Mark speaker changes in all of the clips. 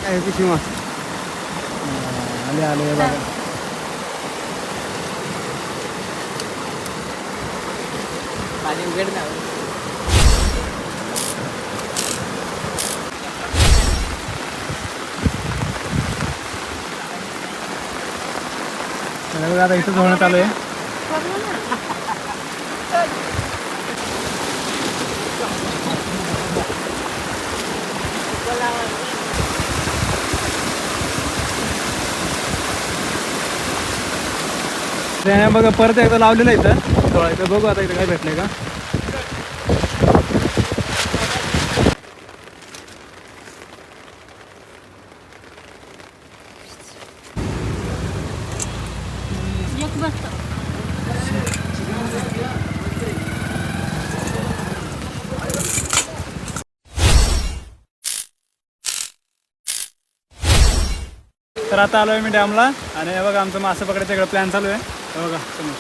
Speaker 1: काय पिशवी आले आले बघा.
Speaker 2: पाणी उघड ना.
Speaker 1: बघा आता इथं धुणं चालू आहे. बघा परत एकदा लावलेलं आहे इथं डोळा. बघू आता इथं काय भेटलंय का. तर आता आलो आहे मी डॅमला आणि हे बघा आमचं मासे पकडायचं इकडं प्लॅन चालू आहे. हे बघा तुम्ही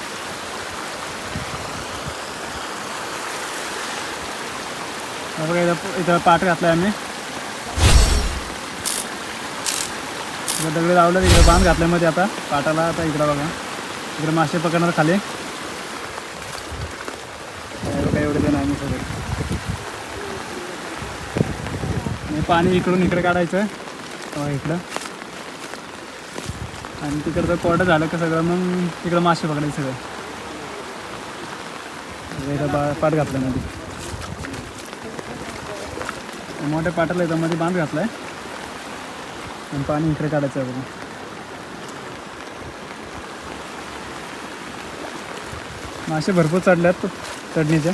Speaker 1: बघा इथं पाट घातलाय आम्ही. दगड लावलं इकडे बांध घातलाय मध्ये आता पाटाला. आता इकडं बघा इकडे मासे पकडणार खाली. काय एवढे जण आम्ही सगळे. पाणी इकडून इकडे काढायचं इकडं आणि तिकडचं कोरडं झालं का सगळं मग तिकडं मासे पकडायचं सगळं. इथं पाट घातलं मध्ये मोठ्या पाटाला इथं मध्ये बांध घातलाय आणि पाणी इकडे काढायचं आहे बघा. मासे भरपूर चढल्यात चढणीच्या.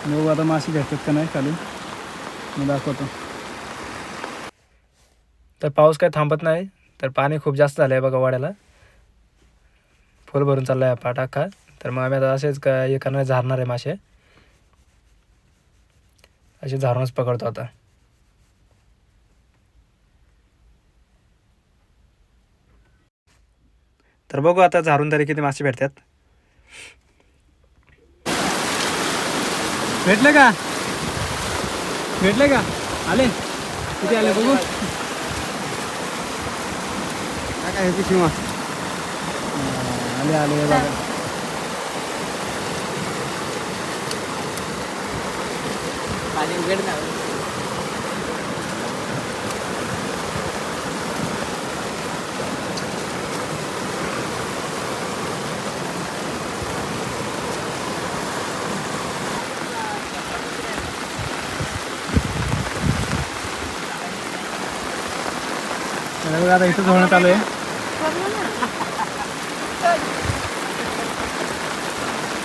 Speaker 1: बघू आता मासे भेटतात का नाही खाली मी दाखवतो. तर पाऊस काही थांबत नाही. तर पाणी खूप जास्त झालं आहे बघा वाड्याला. फुल भरून चाललं आहे पाटा का. तर मग आम्ही आता असेच का हे करणार झारणार आहे मासे. असे झारूनच पकडतो आता. तर बघू आता झारून तरी किती मासे भेटतात. भेटले का भेटले का आले किती आले बघू. काय पिशवी आले आले बघा.
Speaker 2: पाणी उघड ना.
Speaker 1: बघा आता इथं धुणं चालू आहे.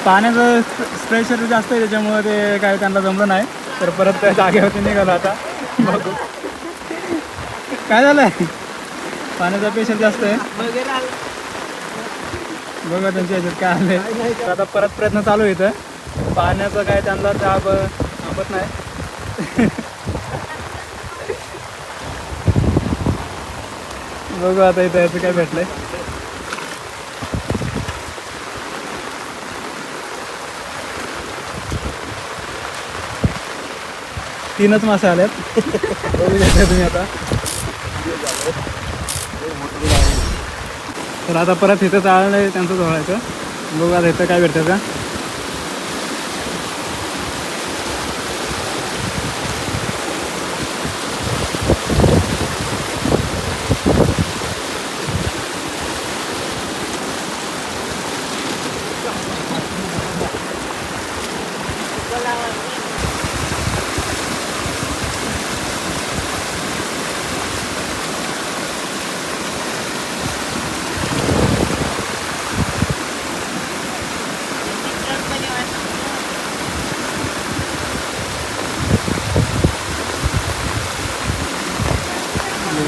Speaker 1: पाण्याचं प्रेशर जास्त आहे त्याच्यामुळे ते काय त्यांना जमलं नाही. तर परत त्या जागेवरती निघालो आता. बघू काय झालंय. पाण्याचा प्रेशर जास्त आहे बघा त्यांच्या ह्याच्यात काय आलंय. तर आता परत प्रयत्न चालू आहे इथं. पाण्याचं काय त्यांना दाब थांबत नाही. बघू आता इथं याचं काय भेटलंय. तीनच मासे आल्यात. बघू शकता तुम्ही आता. तर आता परत इथं चाललं आहे त्यांचं धुवायचं. बघू आता इथं काय भेटतं का.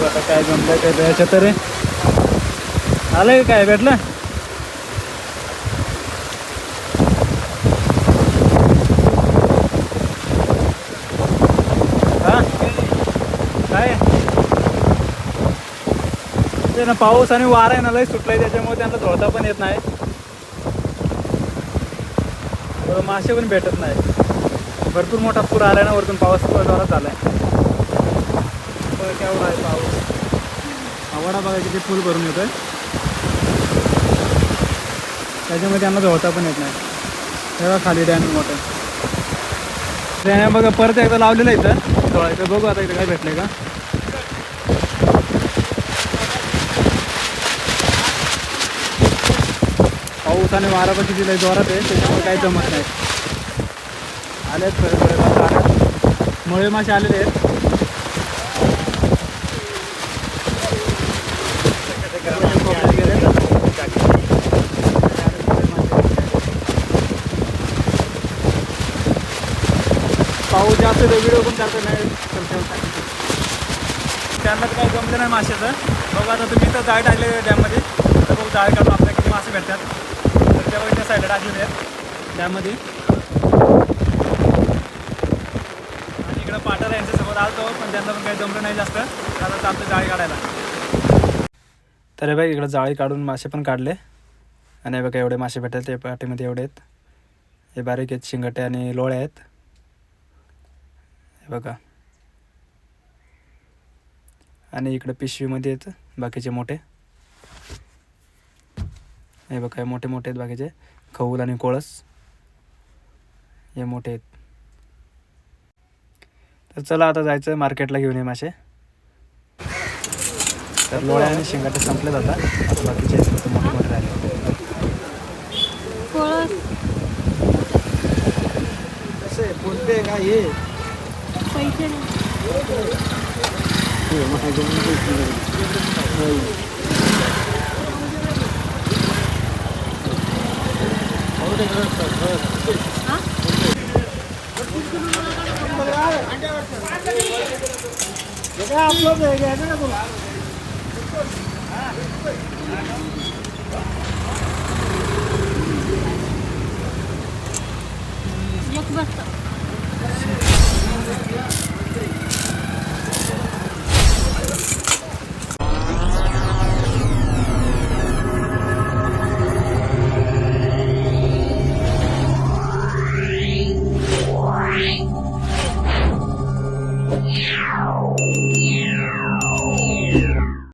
Speaker 1: आता काय जमलंय काय द्यायचं तरी आलंय काय भेटलं. हा काय ते ना पाऊस आणि वारा आहे ना लय सुटलाय त्याच्यामुळे त्यांना धोता पण येत नाही. मासे पण भेटत नाही. भरपूर मोठा पूर आला ना वरतून पाऊस जोरात झाला आहे. केवढा आहे पाऊस. आवडा बघा किती फुल भरून येतोय. त्याच्यामध्ये त्यांना धुवता पण येत नाही. तेव्हा खाली डॅम मोठं डॅम बघा परत एकदा लावलेलं आहे इथं धुवायचं. बघू आता इथं काय भेटलंय का. पाऊस आणि वारा पण किती लय जोरात आहे त्याच्यामुळे काही जमत नाही. आलेत आलेत मुळे मासे आलेले आहेत. पाऊस जास्त व्हिडिओ पण करता नाही त्यांना तर काही जमलं नाही माशाचं. बघू आता तुम्ही तर जाळे टाकले डॅममध्ये तर बघू जाळे काढून आपल्याला किती मासे भेटतात. तर तेव्हा त्या साईडला टाकलेले आहेत डॅममध्ये. आणि इकडं पाटाला यांच्यासोबत आलतो पण त्यांना पण काही जमलं नाही जास्त. आता चालतं जाळी काढायला. तर हे बघा इकडं जाळी काढून मासे पण काढले. आणि हे बघा एवढे मासे भेटतात ते पाटीमध्ये एवढे आहेत. हे बारीक आहेत शिंगटे आणि लोळे आहेत. हे बघा आणि इकडं पिशवीमध्ये आहेत बाकीचे मोठे. हे बघा मोठे मोठे आहेत बाकीचे खऊल आणि कोळस हे मोठे आहेत. तर चला आता जायचं मार्केटला घेऊन ये मासे. तर लोळ्या आणि शिंगाटे संपले जातात. आता बाकीचे मोठे मोठे राहिले. कसे बोलते का हे पैसे